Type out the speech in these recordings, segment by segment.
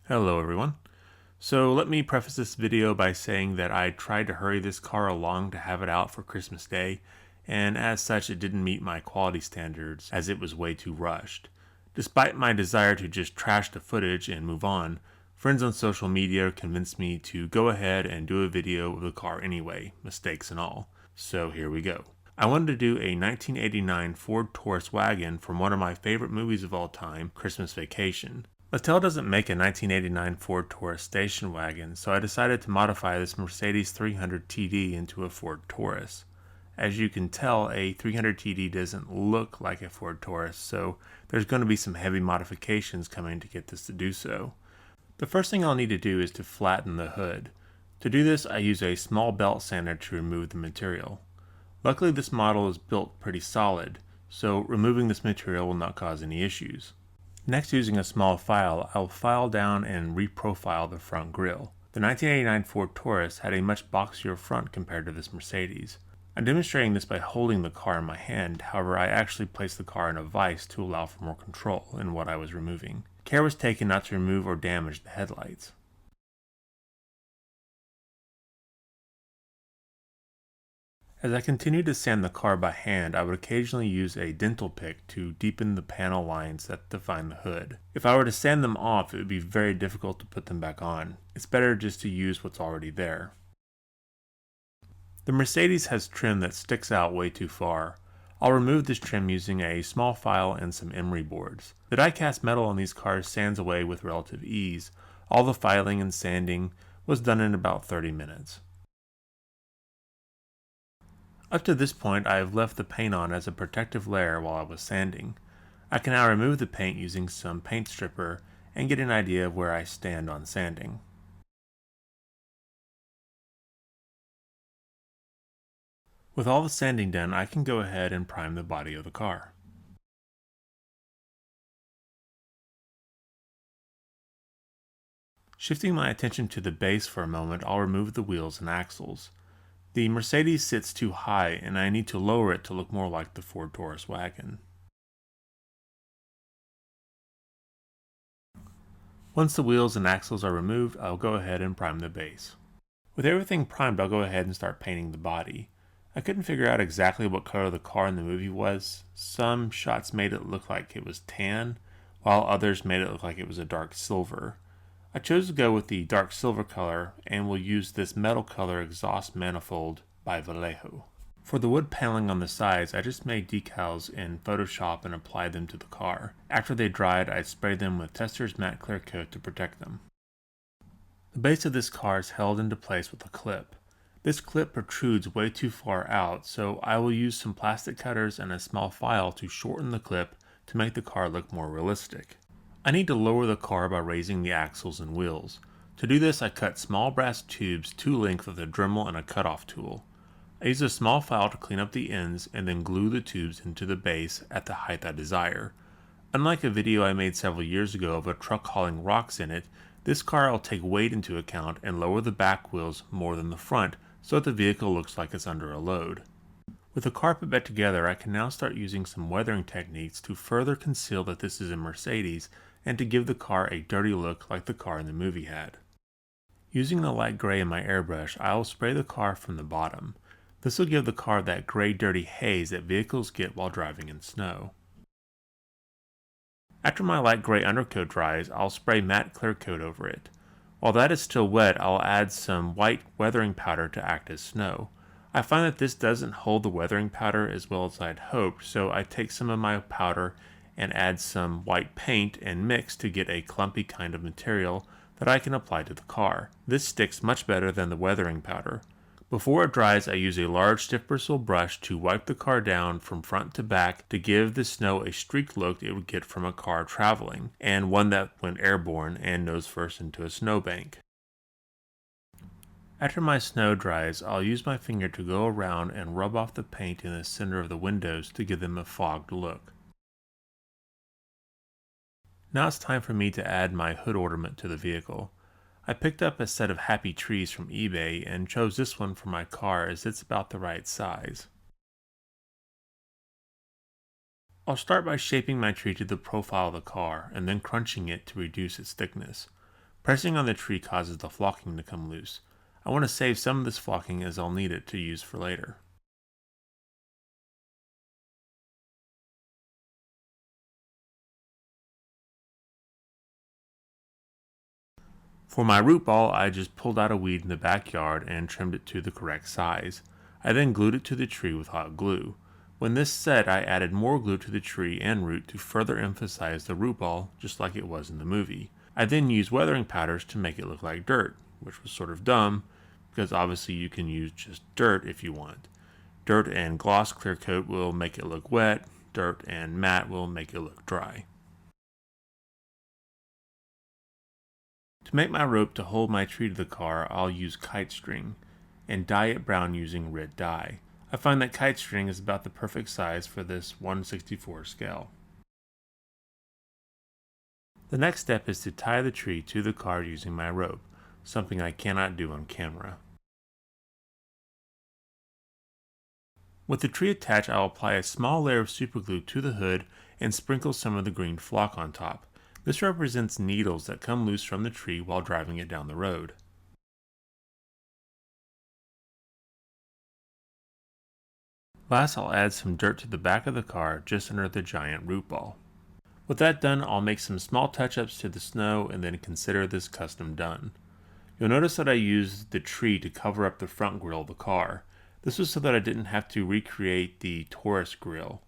Hello everyone. So let me preface this video by saying that I tried to hurry this car along to have it out for Christmas Day, and as such it didn't meet my quality standards as it was way too rushed. Despite my desire to just trash the footage and move on, friends on social media convinced me to go ahead and do a video of the car anyway, mistakes and all. So here we go. I wanted to do a 1989 Ford Taurus Wagon from one of my favorite movies of all time, Christmas Vacation. Mattel doesn't make a 1989 Ford Taurus station wagon, so I decided to modify this Mercedes 300 TD into a Ford Taurus. As you can tell, a 300 TD doesn't look like a Ford Taurus, so there's going to be some heavy modifications coming to get this to do so. The first thing I'll need to do is to flatten the hood. To do this, I use a small belt sander to remove the material. Luckily, this model is built pretty solid, so removing this material will not cause any issues. Next, using a small file, I'll file down and reprofile the front grille. The 1989 Ford Taurus had a much boxier front compared to this Mercedes. I'm demonstrating this by holding the car in my hand, however I actually placed the car in a vise to allow for more control in what I was removing. Care was taken not to remove or damage the headlights. As I continued to sand the car by hand, I would occasionally use a dental pick to deepen the panel lines that define the hood. If I were to sand them off, it would be very difficult to put them back on. It's better just to use what's already there. The Mercedes has trim that sticks out way too far. I'll remove this trim using a small file and some emery boards. The die-cast metal on these cars sands away with relative ease. All the filing and sanding was done in about 30 minutes. Up to this point, I have left the paint on as a protective layer while I was sanding. I can now remove the paint using some paint stripper and get an idea of where I stand on sanding. With all the sanding done, I can go ahead and prime the body of the car. Shifting my attention to the base for a moment, I'll remove the wheels and axles. The Mercedes sits too high, and I need to lower it to look more like the Ford Taurus wagon. Once the wheels and axles are removed, I'll go ahead and prime the base. With everything primed, I'll go ahead and start painting the body. I couldn't figure out exactly what color the car in the movie was. Some shots made it look like it was tan, while others made it look like it was a dark silver. I chose to go with the dark silver color and will use this metal color exhaust manifold by Vallejo. For the wood paneling on the sides, I just made decals in Photoshop and applied them to the car. After they dried, I sprayed them with Tester's matte clear coat to protect them. The base of this car is held into place with a clip. This clip protrudes way too far out, so I will use some plastic cutters and a small file to shorten the clip to make the car look more realistic. I need to lower the car by raising the axles and wheels. To do this, I cut small brass tubes to length with a Dremel and a cutoff tool. I use a small file to clean up the ends and then glue the tubes into the base at the height I desire. Unlike a video I made several years ago of a truck hauling rocks in it, this car will take weight into account and lower the back wheels more than the front so that the vehicle looks like it's under a load. With the car put back together, I can now start using some weathering techniques to further conceal that this is a Mercedes and to give the car a dirty look like the car in the movie had. Using the light gray in my airbrush, I will spray the car from the bottom. This will give the car that gray dirty haze that vehicles get while driving in snow. After my light gray undercoat dries, I'll spray matte clear coat over it. While that is still wet, I'll add some white weathering powder to act as snow. I find that this doesn't hold the weathering powder as well as I'd hoped, so I take some of my powder and add some white paint and mix to get a clumpy kind of material that I can apply to the car. This sticks much better than the weathering powder. Before it dries, I use a large stiff bristle brush to wipe the car down from front to back to give the snow a streaked look it would get from a car traveling, and one that went airborne and nose first into a snowbank. After my snow dries, I'll use my finger to go around and rub off the paint in the center of the windows to give them a fogged look. Now it's time for me to add my hood ornament to the vehicle. I picked up a set of happy trees from eBay and chose this one for my car as it's about the right size. I'll start by shaping my tree to the profile of the car and then crunching it to reduce its thickness. Pressing on the tree causes the flocking to come loose. I want to save some of this flocking as I'll need it to use for later. For my root ball, I just pulled out a weed in the backyard and trimmed it to the correct size. I then glued it to the tree with hot glue. When this set, I added more glue to the tree and root to further emphasize the root ball, just like it was in the movie. I then used weathering powders to make it look like dirt, which was sort of dumb, because obviously you can use just dirt if you want. Dirt and gloss clear coat will make it look wet, dirt and matte will make it look dry. To make my rope to hold my tree to the car, I'll use kite string and dye it brown using red dye. I find that kite string is about the perfect size for this 1/64 scale. The next step is to tie the tree to the car using my rope, something I cannot do on camera. With the tree attached, I will apply a small layer of superglue to the hood and sprinkle some of the green flock on top. This represents needles that come loose from the tree while driving it down the road. Last, I'll add some dirt to the back of the car just under the giant root ball. With that done, I'll make some small touch-ups to the snow and then consider this custom done. You'll notice that I used the tree to cover up the front grille of the car. This was so that I didn't have to recreate the Taurus grille.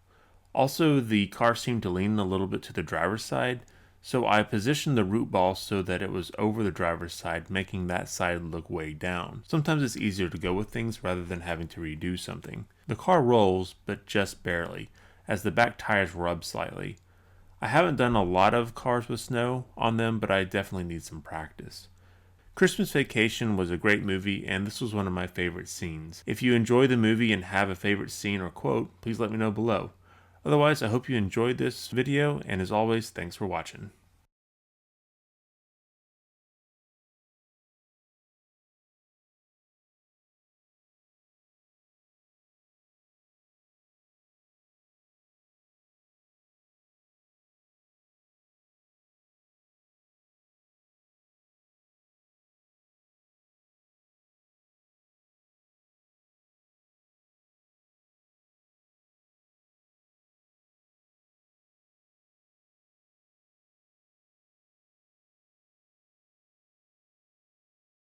Also, the car seemed to lean a little bit to the driver's side, so I positioned the root ball so that it was over the driver's side, making that side look way down. Sometimes it's easier to go with things rather than having to redo something. The car rolls, but just barely, as the back tires rub slightly. I haven't done a lot of cars with snow on them, but I definitely need some practice. Christmas Vacation was a great movie, and this was one of my favorite scenes. If you enjoy the movie and have a favorite scene or quote, please let me know below. Otherwise, I hope you enjoyed this video, and as always, thanks for watching.